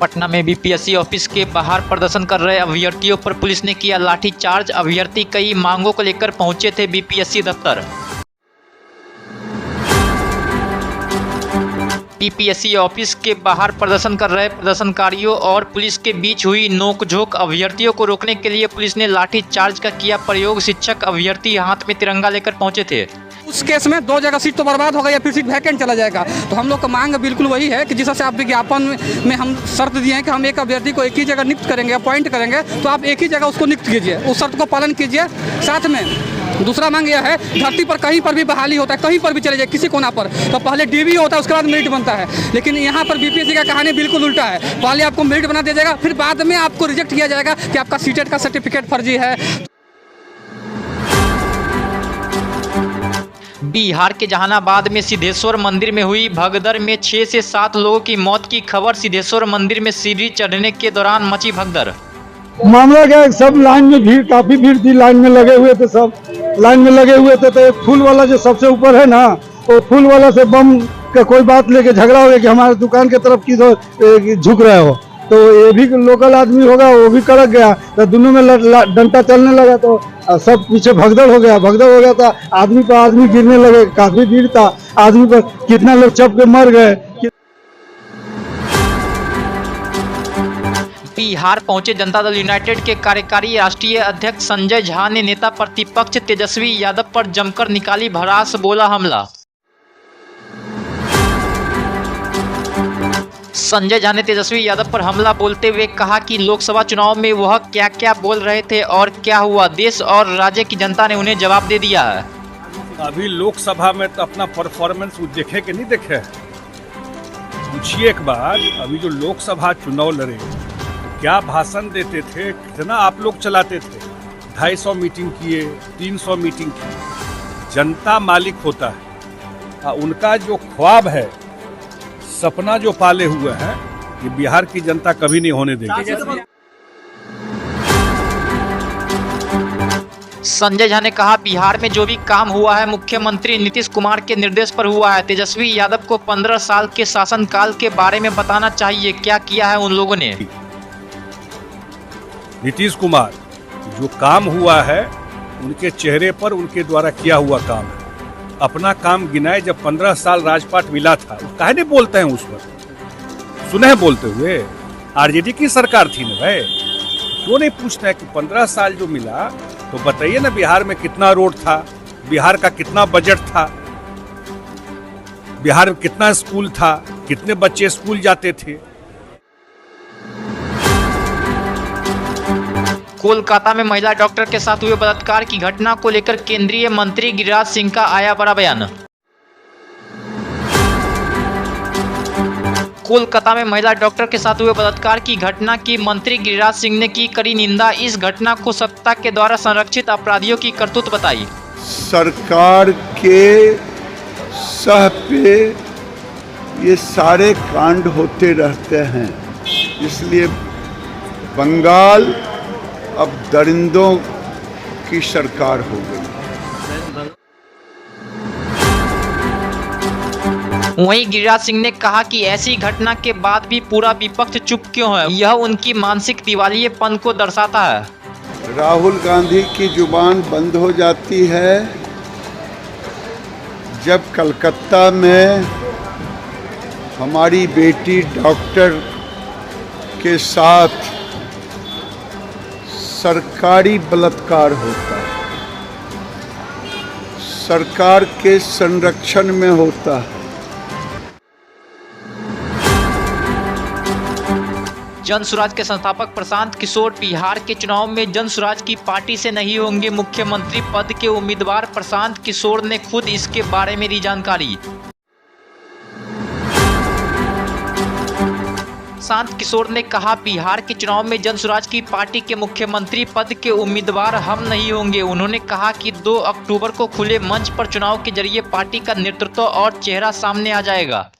पटना में BPSC office के बाहर प्रदर्शन कर रहे अभ्यर्थियों पर पुलिस ने किया लाठीचार्ज। अभ्यर्थी कई मांगों को लेकर पहुंचे थे बीपीएससी दफ्तर। बीपीएससी ऑफिस के बाहर प्रदर्शन कर रहे प्रदर्शनकारियों और पुलिस के बीच हुई नोकझोंक। अभ्यर्थियों को रोकने के लिए पुलिस ने लाठीचार्ज का किया प्रयोग। शिक्षक अभ्यर्थी हाथ में तिरंगा लेकर पहुंचे थे। उस केस में 2 जगह सीट तो बर्बाद होगा या फिर सीट वैकेंट चला जाएगा। तो हम लोग का मांग बिल्कुल वही है कि जिस हिसाब से आप विज्ञापन में हम शर्त दिए हैं कि हम एक अभ्यर्थी को एक ही जगह नियुक्त करेंगे, अपॉइंट करेंगे, तो आप एक ही जगह उसको नियुक्त कीजिए, उस शर्त को पालन कीजिए। साथ में दूसरा मांग यह है, धरती पर कहीं पर भी बहाली होता है, कहीं पर भी चले जाए किसी कोना पर, तो पहले डीबी होता है, उसके बाद मेरिट बनता है। लेकिन यहाँ पर बीपीएससी का कहानी बिल्कुल उल्टा है। पहले आपको मेरिट बना दिया जाएगा, फिर बाद में आपको रिजेक्ट किया जाएगा कि आपका सीटेट का सर्टिफिकेट फर्जी है। बिहार के जहानाबाद में सिद्धेश्वर मंदिर में हुई भगदड़ में 6 से 7 लोगों की मौत की खबर। सिद्धेश्वर मंदिर में सीढ़ी चढ़ने के दौरान मची भगदड़। मामला क्या है, सब लाइन में भीड़, काफी भीड़ थी, लाइन में लगे हुए थे, सब लाइन में लगे हुए थे। तो एक फूल वाला जो सबसे ऊपर है ना, वो फूल वाला से बम का कोई बात लेके झगड़ा हो गया कि हमारे दुकान के तरफ की झुक रहे हो। तो ये भी लोकल आदमी होगा, वो भी कड़क गया, तो दोनों में डंडा चलने लगा, तो सब पीछे भगदड़ हो गया था। आदमी पर आदमी गिरने लगे, काफी भीड़ था, आदमी पर कितना लोग चप के मर गए। बिहार पहुंचे जनता दल यूनाइटेड के कार्यकारी राष्ट्रीय अध्यक्ष संजय झा ने नेता प्रतिपक्ष तेजस्वी यादव पर जमकर निकाली भड़ास, बोला हमला। संजय झा ने तेजस्वी यादव पर हमला बोलते हुए कहा कि लोकसभा चुनाव में वह क्या क्या बोल रहे थे और क्या हुआ, देश और राज्य की जनता ने उन्हें जवाब दे दिया है। अभी लोकसभा में तो अपना परफॉर्मेंस देखे कि नहीं देखे, पूछिए एक बार। अभी जो लोकसभा चुनाव लड़े, क्या भाषण देते थे, कितना आप लोग चलाते थे। 250 मीटिंग किए, 300 मीटिंग की। जनता मालिक होता है, उनका जो ख्वाब है, सपना जो पाले हुए हैं, ये बिहार की जनता कभी नहीं होने देगी। संजय झा ने कहा बिहार में जो भी काम हुआ है मुख्यमंत्री नीतीश कुमार के निर्देश पर हुआ है। तेजस्वी यादव को 15 साल के शासनकाल के बारे में बताना चाहिए, क्या किया है उन लोगों ने। नीतीश कुमार, जो काम हुआ है उनके चेहरे पर उनके द्वारा किया हुआ काम है। अपना काम गिनाए, जब 15 साल राजपाट मिला था, काहे नहीं बोलते हैं उस पर, सुने हैं बोलते हुए। आरजेडी की सरकार थी ना भाई, क्यों नहीं पूछते हैं कि 15 साल जो मिला, तो बताइए ना बिहार में कितना रोड था, बिहार का कितना बजट था, बिहार में कितना स्कूल था, कितने बच्चे स्कूल जाते थे। कोलकाता में महिला डॉक्टर के साथ हुए बलात्कार की घटना को लेकर केंद्रीय मंत्री गिरिराज सिंह का आया बड़ा बयान। कोलकाता में महिला डॉक्टर के साथ हुए बलात्कार की घटना की मंत्री गिरिराज सिंह ने की कड़ी निंदा। इस घटना को सत्ता के द्वारा संरक्षित अपराधियों की करतूत बताई। सरकार के सह पे ये सारे कांड होते रहते हैं, इसलिए बंगाल अब दरिंदों की सरकार हो गई। वहीं गिरिराज सिंह ने कहा कि ऐसी घटना के बाद भी पूरा विपक्ष चुप क्यों है, यह उनकी मानसिक दिवालियेपन को दर्शाता है। राहुल गांधी की जुबान बंद हो जाती है जब कलकत्ता में हमारी बेटी डॉक्टर के साथ सरकारी बलात्कार होता है, सरकार के संरक्षण में होता है। जनसुराज के संस्थापक प्रशांत किशोर बिहार के चुनाव में जनसुराज की पार्टी से नहीं होंगे मुख्यमंत्री पद के उम्मीदवार। प्रशांत किशोर ने खुद इसके बारे में दी जानकारी। प्रशांत किशोर ने कहा बिहार के चुनाव में जनसुराज की पार्टी के मुख्यमंत्री पद के उम्मीदवार हम नहीं होंगे। उन्होंने कहा कि 2 अक्टूबर को खुले मंच पर चुनाव के जरिए पार्टी का नेतृत्व और चेहरा सामने आ जाएगा।